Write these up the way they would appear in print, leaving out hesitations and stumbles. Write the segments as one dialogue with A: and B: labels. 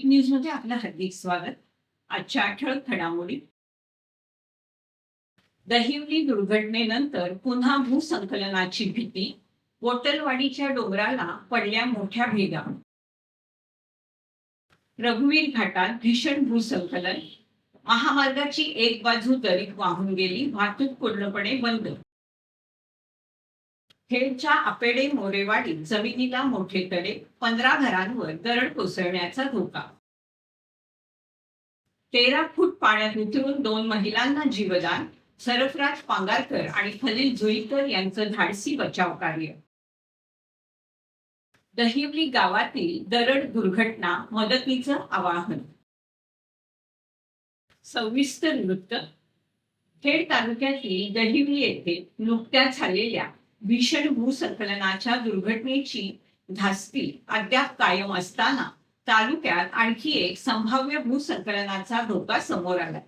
A: News न्यूजमध्ये आपलं हार्दिक स्वागत. आजच्या ठळक घडामोडी. दहिवली दुर्घटनेनंतर पुन्हा भूसंकलनाची भीती. वोटलवाडीच्या डोंगराला पडल्या मोठ्या भेगा. रघुवीर घाटात भीषण भूसंकलन. महामार्गाची एक बाजू दरीत वाहून गेली, वाहतूक पूर्णपणे बंद. खेडच्या आपेडे मोरेवाडीत जमिनीला मोठे तडे, 15 घरांवर दरड कोसळण्याचा धोका. 13 फूट पाण्यात उतरून 2 महिलांना जीवदान. सरफराज पांगारकर आणि खलील जुईकर यांचं धाडसी बचाव कार्य. दहिवली गावातील दरड दुर्घटना, मदतीचं आवाहन. सविस्तर वृत्त. खेड तालुक्यातील दहिवली येथे नुकत्याच झालेल्या भीषण भूसंकलनाच्या दुर्घटनेची धास्ती अद्याप कायम असताना तालुक्यात आणखी एक संभाव्य भूसंकलनाचा धोका समोर आला.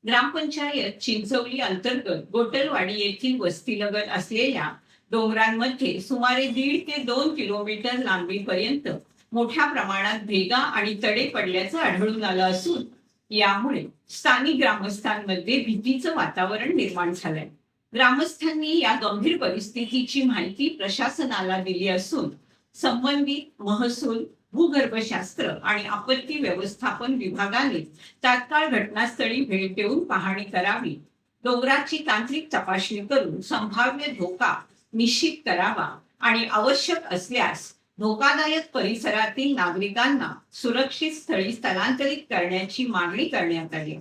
A: ग्रामपंचायत चिंचवली अंतर्गत गोटलवाडी येथील वस्तीलगत असलेल्या डोंगरांमध्ये सुमारे 1.5 ते 2 किलोमीटर लांबीपर्यंत मोठ्या प्रमाणात भेगा आणि तडे पडल्याचं आढळून आलं असून यामुळे स्थानिक ग्रामस्थांमध्ये भीतीचं वातावरण निर्माण झालंय. ग्रामस्थांनी या गंभीर परिस्थितीची माहिती प्रशासनाला दिली असून संबंधित महसूल, भूगर्भशास्त्र आणि आपत्ती व्यवस्थापन विभागाने तात्काळ घटनास्थळी भेट देऊन पाहणी करावी, डोंगराची तांत्रिक तपासणी करून संभाव्य धोका निश्चित करावा आणि आवश्यक असल्यास धोकादायक परिसरातील नागरिकांना सुरक्षित स्थळी स्थलांतरित करण्याची मागणी करण्यात आली.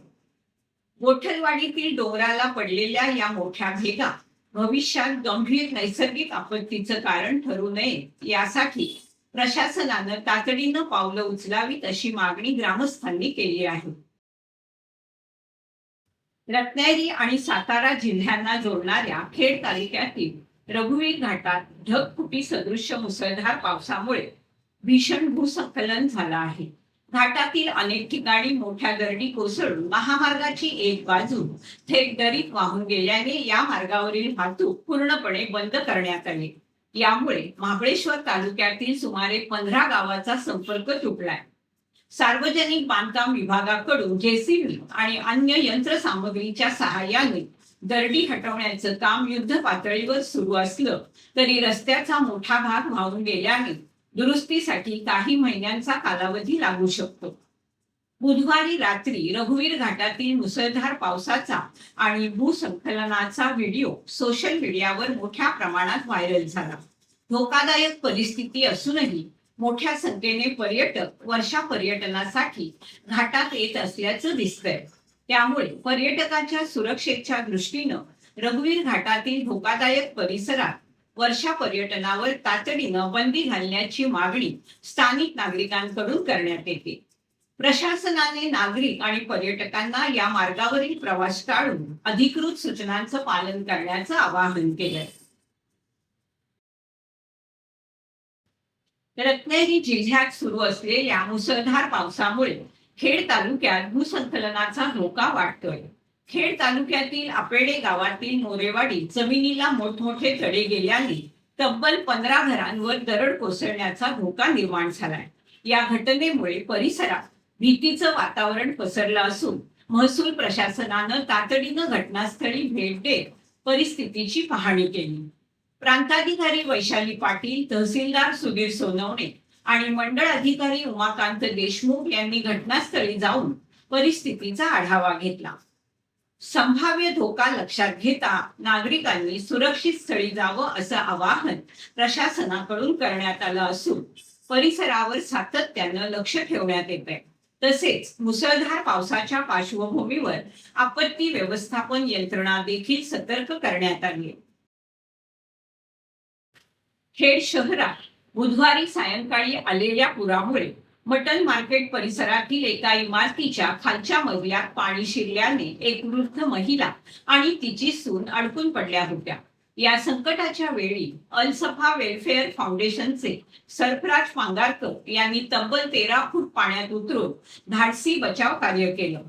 A: गोठलवाडीतील डोंगराला पडलेल्या या मोठ्या भेगा भविष्यात गंभीर नैसर्गिक आपत्तीचं कारण ठरू नये यासाठी प्रशासनानं तातडीनं पावलं उचलावीत अशी मागणी ग्रामस्थांनी केली आहे. रत्नागिरी आणि सातारा जिल्ह्यांना जोडणाऱ्या खेड तालुक्यातील रघुवीर घाटात ढगफुटी सदृश्य मुसळधार पावसामुळे भीषण भूसंकलन झालं आहे. घाटातील अनेक ठिकाणी मोठ्या दरडी कोसळून महामार्गाची एक बाजू थेट दरीत वाहून गेल्याने या मार्गावरील वाहतूक पूर्णपणे बंद करण्यात आली. यामुळे महाबळेश्वर तालुक्यातील सुमारे 15 गावाचा संपर्क तुटलाय. सार्वजनिक बांधकाम विभागाकडून जेसीबी आणि अन्य यंत्रसामग्रीच्या सहाय्याने दरडी हटवण्याचं काम युद्ध पातळीवर सुरू असलं तरी रस्त्याचा मोठा भाग वाहून गेल्याने दुरुस्तीसाठी काही महिन्यांचा कालावधी लागू शकतो. बुधवारी रात्री रघुवीर घाटातील मुसळधार पावसाचा आणि भूसंकलनाचा व्हिडिओ सोशल मीडियावर मोठ्या प्रमाणात व्हायरल झाला. धोकादायक परिस्थिती असूनही मोठ्या संख्येने पर्यटक वर्षा पर्यटनासाठी घाटात येत असल्याचं दिसतंय. त्यामुळे पर्यटकांच्या सुरक्षेच्या दृष्टीनं रघुवीर घाटातील धोकादायक परिसरात वर्षा पर्यटनावर तातडीनं बंदी घालण्याची मागणी स्थानिक नागरिकांकडून करण्यात येते. प्रशासनाने नागरिक आणि पर्यटकांना या मार्गावरील प्रवास टाळून अधिकृत सूचनांचं पालन करण्याचं आवाहन केलंय. रत्नागिरी जिल्ह्यात सुरू असलेल्या मुसळधार पावसामुळे खेड तालुक्यात भूसंकलनाचा धोका वाढतोय. खेड तालुक्यातील आपेडे गावातील मोरेवाडी जमिनीला मोठमोठे तडे गेल्याने तब्बल 15 घरांवर दरड कोसळण्याचा धोका निर्माण झालाय. या घटनेमुळे परिसरात भीतीचं वातावरण पसरलं असून महसूल प्रशासनानं तातडीनं घटनास्थळी भेट देत परिस्थितीची पाहणी केली. प्रांताधिकारी वैशाली पाटील, तहसीलदार सुधीर सोनवणे आणि मंडळ अधिकारी उमाकांत देशमुख यांनी घटनास्थळी जाऊन परिस्थितीचा आढावा घेतला. संभाव्य धोका लक्षात घेता नागरिकांनी सुरक्षित स्थळी जावं असं आवाहन प्रशासनाकडून करण्यात आलं असून परिसरावर सातत्यानं लक्ष ठेवण्यात येतंय. तसेच मुसळधार पावसाच्या पार्श्वभूमीवर आपत्ती व्यवस्थापन यंत्रणा देखील सतर्क करण्यात आली. खेड शहरात बुधवारी सायंकाळी आलेल्या पुरामुळे मटन मार्केट परिसरातील एका इमारतीच्या खालच्या मजल्यात पाणी शिरल्याने एक वृद्ध महिला आणि तिची सून अडकून पडल्या होत्या. या संकटाच्या वेळी अलसफा वेलफेअर फाउंडेशनचे सरफराज पांगारकर यांनी तब्बल 13 फूट पाण्यात उतरून धाडसी बचाव कार्य केलं.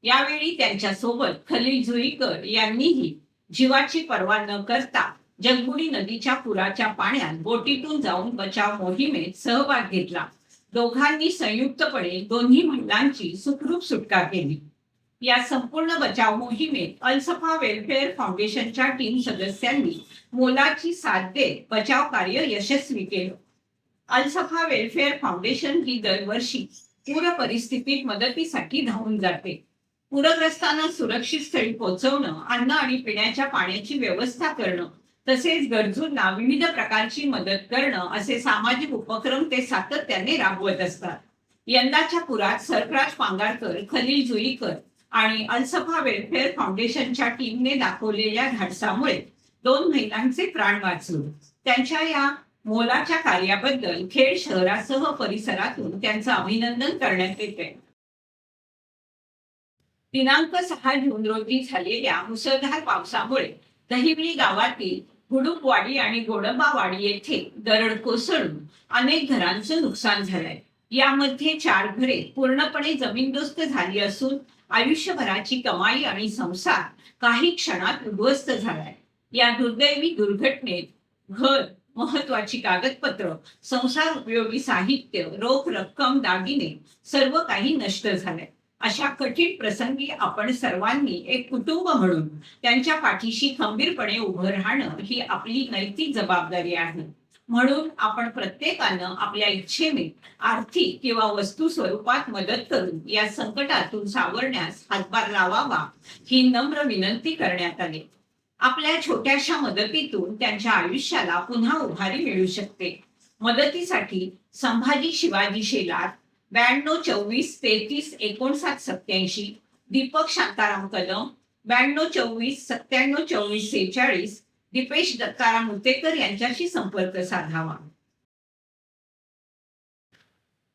A: यावेळी त्यांच्या सोबत खलील जुईकर यांनीही जीवाची पर्वा न करता जगबुडी नदीच्या पुराच्या पाण्यात बोटीतून जाऊन बचाव मोहिमेत सहभाग घेतला. दोघांनी संयुक्तपणे दोन्ही महिलांची सुखरूप सुटका केली. या संपूर्ण बचाव मोहिमेत अल-सफा वेलफेअर फाउंडेशनच्या टीम सदस्यांनी मोलाची साथ देत बचाव कार्य यशस्वी केलं. अल-सफा वेलफेअर फाउंडेशन ही दरवर्षी पूर परिस्थितीत मदतीसाठी धावून जाते. पूरग्रस्तांना सुरक्षित स्थळी पोहोचवणं, अन्न आणि पिण्याच्या पाण्याची व्यवस्था करणं, तसेच गरजूंना विविध प्रकारची मदत करणं असे सामाजिक उपक्रम ते सातत्याने राबवत असतात. यंदाच्या पुरात सरफराज पांगारकर, खलील जुईकर आणि अल-सफा वेलफेअर फाउंडेशनच्या टीमने दाखवलेल्या धाडसामुळे 2 महिलांचे प्राण वाचले. त्यांच्या या मोलाच्या कार्याबद्दल खेड शहरासह परिसरातून त्यांचं अभिनंदन करण्यात येते. दिनांक 6 जून रोजी झालेल्या मुसळधार पावसामुळे दहिवली गावातील गुडुपवाडी आणि गोडंबावाडी येथे दरड कोसळून अनेक घरांचं नुकसान झालंय. यामध्ये 4 घरे पूर्णपणे जमीनदोस्त झाली असून आयुष्यभराची कमाई आणि संसार काही क्षणात उद्ध्वस्त झालाय. या दुर्दैवी दुर्घटनेत घर, महत्वाची कागदपत्र, संसार उपयोगी साहित्य, रोख रक्कम, दागिने सर्व काही नष्ट झाले. अशा कठीण प्रसंगी आपण सर्वांनी एक कुटुंब म्हणून त्यांच्या पाठीशी खंबीरपणे उभं राहणं ही आपली नैतिक जबाबदारी आहे. म्हणून आपण प्रत्येकानं आपल्या इच्छेने आर्थिक किंवा वस्तू स्वरूपात मदत करून या संकटातून सावरण्यास हातभार लावावा ही नम्र विनंती करण्यात आली. आपल्या छोट्याशा मदतीतून त्यांच्या आयुष्याला पुन्हा उभारी मिळू शकते. मदतीसाठी संभाजी शिवाजी शेलार 92 24 33 59 87, दीपक शांताराम कदम 92 24 97 24 46, दीपेश दत्ताराम उतेकर यांच्याशी संपर्क साधावा.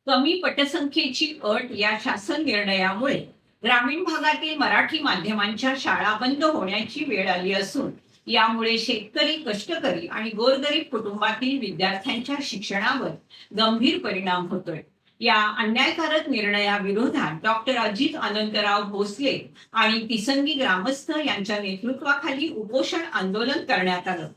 A: कमी पटसंख्येची अट या शासन निर्णयामुळे ग्रामीण भागातील मराठी माध्यमांच्या शाळा बंद होण्याची वेळ आली असून यामुळे शेतकरी, कष्टकरी आणि गोरगरीब कुटुंबातील विद्यार्थ्यांच्या शिक्षणावर गंभीर परिणाम होतोय. या अन्यायकारक निर्णयाविरोधात डॉक्टर अजित अनंतराव भोसले आणि तिसंगी ग्रामस्थ यांच्या नेतृत्वाखाली उपोषण आंदोलन करण्यात आलं.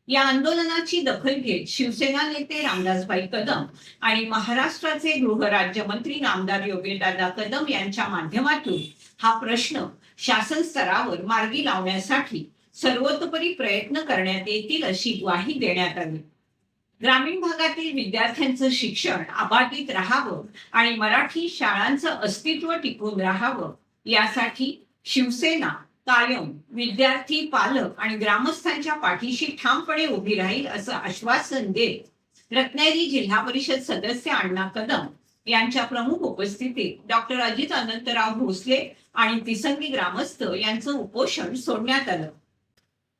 A: या आंदोलनाची दखल घेत शिवसेना नेते रामदासभाई कदम आणि महाराष्ट्राचे गृहराज्यमंत्री नामदार योगीदादा कदम यांच्या माध्यमातून हा प्रश्न शासन स्तरावर मार्गी लावण्यासाठी सर्वतोपरी प्रयत्न करण्यात येतील अशी ग्वाही देण्यात आली. ग्रामीण भागातील विद्यार्थ्यांचं शिक्षण अबाधित राहावं आणि मराठी शाळांचं अस्तित्व टिकून राहावं यासाठी शिवसेना कायम विद्यार्थी, पालक आणि ग्रामस्थांच्या पाठीशी ठामपणे उभी राहील असं आश्वासन देत रत्नागिरी जिल्हा परिषद सदस्य अण्णा कदम यांच्या प्रमुख उपस्थितीत डॉक्टर अजित अनंतराव भोसले आणि तिसंगी ग्रामस्थ यांचं उपोषण सोडण्यात आलं.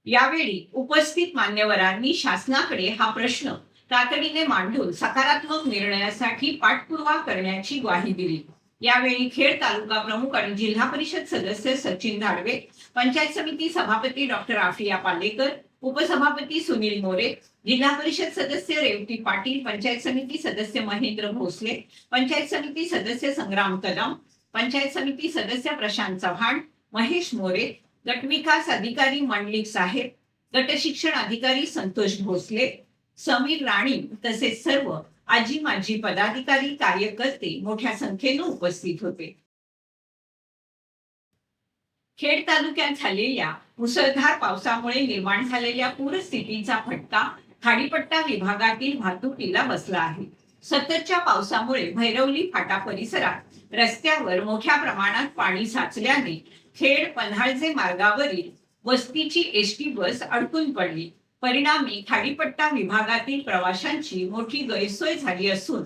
A: यावेळी उपस्थित मान्यवरांनी शासनाकडे हा प्रश्न तातडीने मांडून सकारात्मक निर्णयासाठी पाठपुरावा करण्याची ग्वाही दिली. यावेळी खेड तालुका प्रमुख आणि जिल्हा परिषद सदस्य सचिन धाडवे, पंचायत समिती सभापती डॉक्टर आफिया पालेकर, उपसभापती सुनील मोरे, जिल्हा परिषद सदस्य रेवती पाटील, पंचायत समिती सदस्य महेंद्र भोसले, पंचायत समिती सदस्य संग्राम कदम, पंचायत समिती सदस्य प्रशांत चव्हाण, महेश मोरे, गट विकास अधिकारी मंडलिक साहेब, गट शिक्षण अधिकारी संतोष भोसले, समीर राणी तसेच सर्व आजी माजी पदाधिकारी, कार्यकर्ते मोठ्या संख्येने उपस्थित होते. खेड तालुक्यात झालेल्या मुसळधार पावसामुळे निर्माण झालेल्या पूरस्थितीचा फटका खाडीपट्टा विभागातील वाहतुकीला बसला आहे. सततच्या पावसामुळे भैरवली फाटा परिसरात रस्त्यावर मोठ्या प्रमाणात पाणी साचल्याने खेड पन्हाळजे मार्गावरील वस्तीची एसटी बस अडकून पडली. परिणामी खाडीपट्टा विभागातील प्रवाशांची मोठी गैरसोय झाली असून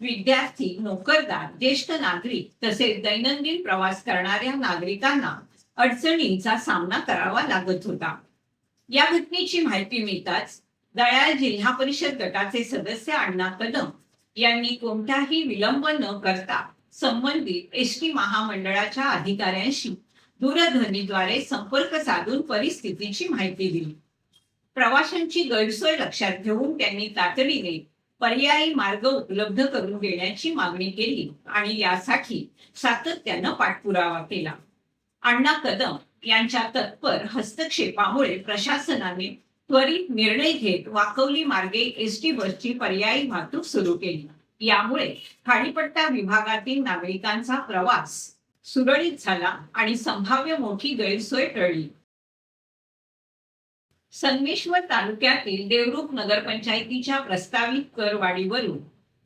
A: विद्यार्थी, नोकरदार, ज्येष्ठ नागरिक तसेच दैनंदिन प्रवास करणाऱ्या नागरिकांना अडचणींचा सामना करावा लागत होता. या घटनेची माहिती मिळताच दयाळ जिल्हा परिषद गटाचे सदस्य अण्णा कदम यांनी कोणताही विलंब न करता संबंधित एसटी महामंडळाच्या अधिकाऱ्यांशी दूरध्वनीद्वारे संपर्क साधून परिस्थितीची माहिती दिली. प्रवाशांची गैरसोय लक्षात घेऊन त्यांनी तातडीने पर्यायी मार्ग उपलब्ध करून देण्याची मागणी केली आणि यासाठी सातत्यानं पाठपुरावा केला. अण्णा कदम यांच्या तत्पर हस्तक्षेपामुळे प्रशासनाने त्वरित निर्णय घेत वाकवली मार्गे एसटी बसची पर्यायी वाहतूक सुरू केली. यामुळे खाडीपट्टा विभागातील नागरिकांचा प्रवास सुरळीत झाला आणि संभाव्य मोठी गैरसोय टळली. संगमेश्वर तालुक्यातील देवरुख नगरपंचायतीच्या प्रस्तावित करवाढीवरून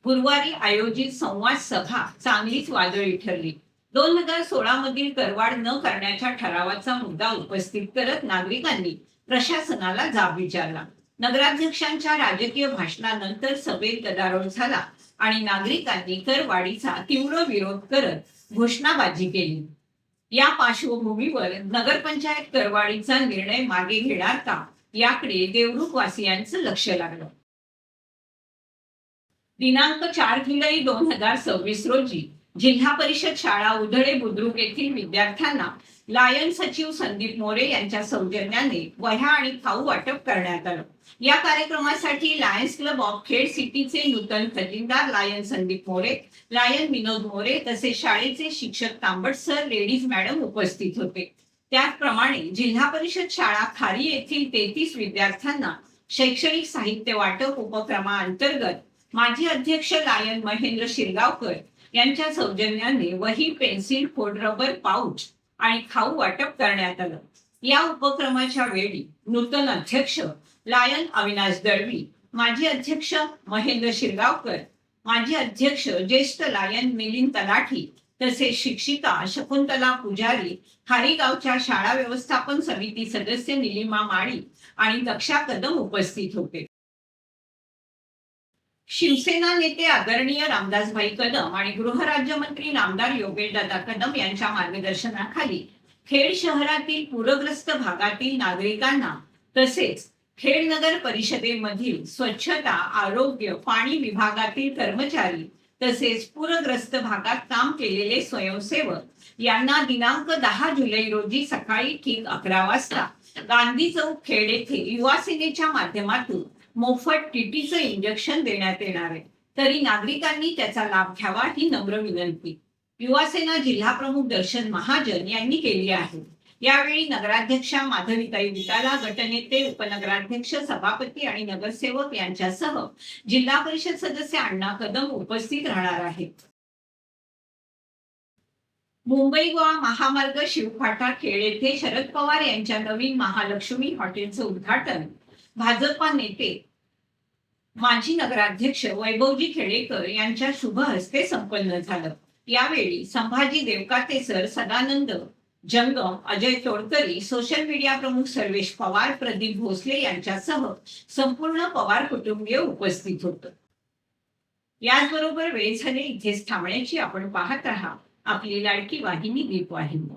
A: गुरुवारी आयोजित संवाद सभा चांगलीच वादळी ठरली. 2016 मधील करवाढ न करण्याच्या ठरावाचा मुद्दा उपस्थित करत नागरिकांनी प्रशासनाला जाब विचारला. नगराध्यक्षांच्या राजकीय भाषणानंतर सभेत गदारोळ झाला आणि नागरिकांनी करवाढीचा तीव्र विरोध करत घोषणाबाजी केली. या पार्श्वभूमीवर नगरपंचायत करवाढीचा निर्णय मागे घेणार का याकडे देवरुख वासियांचं लक्ष लागलं. दिनांक 4 जुलै 2026 रोजी जिल्हा परिषद शाळा उधळे बुद्रुक येथील विद्यार्थ्यांना लायन सचिव संदीप मोरे यांच्या सौजन्याने वह्या आणि खाऊ वाटप करण्यात आलं. या कार्यक्रमासाठी लायन्स क्लब ऑफ खेड सिटीचे नूतन खजिनदार लायन संदीप मोरे, लायन विनोद मोरे तसेच शाळेचे शिक्षक तांबट सर, लेडीज मॅडम उपस्थित होते. त्याचप्रमाणे जिल्हा परिषद शाळा खारी येथील 33 विद्यार्थ्यांना शैक्षणिक साहित्य वाटप उपक्रमाअंतर्गत माजी अध्यक्ष लायन महेंद्र शिरगावकर यांच्या सौजन्याने वही, पेन्सिल, खोड रबर, पाऊच आणि खाऊ वाटप करण्यात आलं. या उपक्रमाच्या वेळी नूतन अध्यक्ष लायन अविनाश दळवी, माजी अध्यक्ष महेंद्र शिरगावकर, माजी अध्यक्ष ज्येष्ठ लायन मिलिंद तलाठी तसेच शिक्षिका शकुंतला पुजारी, खारीगावच्या शाळा व्यवस्थापन समिती सदस्य निलिमा माळी आणि दक्षा कदम उपस्थित होते. शिवसेना नेते आदरणीय रामदासभाई कदम आणि गृहराज्यमंत्री नामदार योगेशदादा कदम यांच्या मार्गदर्शनाखाली खेड शहरातील पूरग्रस्त भागातील नागरिकांना तसेच खेड नगर परिषदेमधील स्वच्छता, आरोग्य, पाणी विभागातील कर्मचारी तसेच पूरग्रस्त भागात काम केलेले स्वयंसेवक यांना दिनांक 10 जुलै रोजी सकाळी ठीक 11 वाजता गांधी चौक खेड येथे युवा सेनेच्या माध्यमातून मोफत टीटीचं इंजेक्शन देण्यात येणार आहे. तरी नागरिकांनी त्याचा लाभ घ्यावा ही नम्र विनंती युवा सेना जिल्हा प्रमुख दर्शन महाजन यांनी केली आहे. यावेळी नगराध्यक्षा माधवीताई विटाला, गटनेते, उपनगराध्यक्ष, सभापती आणि नगरसेवक यांच्यासह जिल्हा परिषद सदस्य अण्णा कदम उपस्थित राहणार आहेत. मुंबई गोवा महामार्ग शिवफाटा खेड येथे शरद पवार यांच्या नवीन महालक्ष्मी हॉटेलचं उद्घाटन भाजपा नेते माजी नगराध्यक्ष वैभवजी खेडेकर यांच्या शुभ हस्ते संपन्न झालं. यावेळी संभाजी देवकाते सर, सदानंद जंगम, अजय तोडकरी, सोशल मीडिया प्रमुख सर्वेश पवार, प्रदीप भोसले यांच्यासह संपूर्ण पवार कुटुंबीय उपस्थित होतं. याचबरोबर वेळ झाली इथेच थांबण्याची. आपण पाहत राहा आपली लाडकी वाहिनी दीपवाहिनी.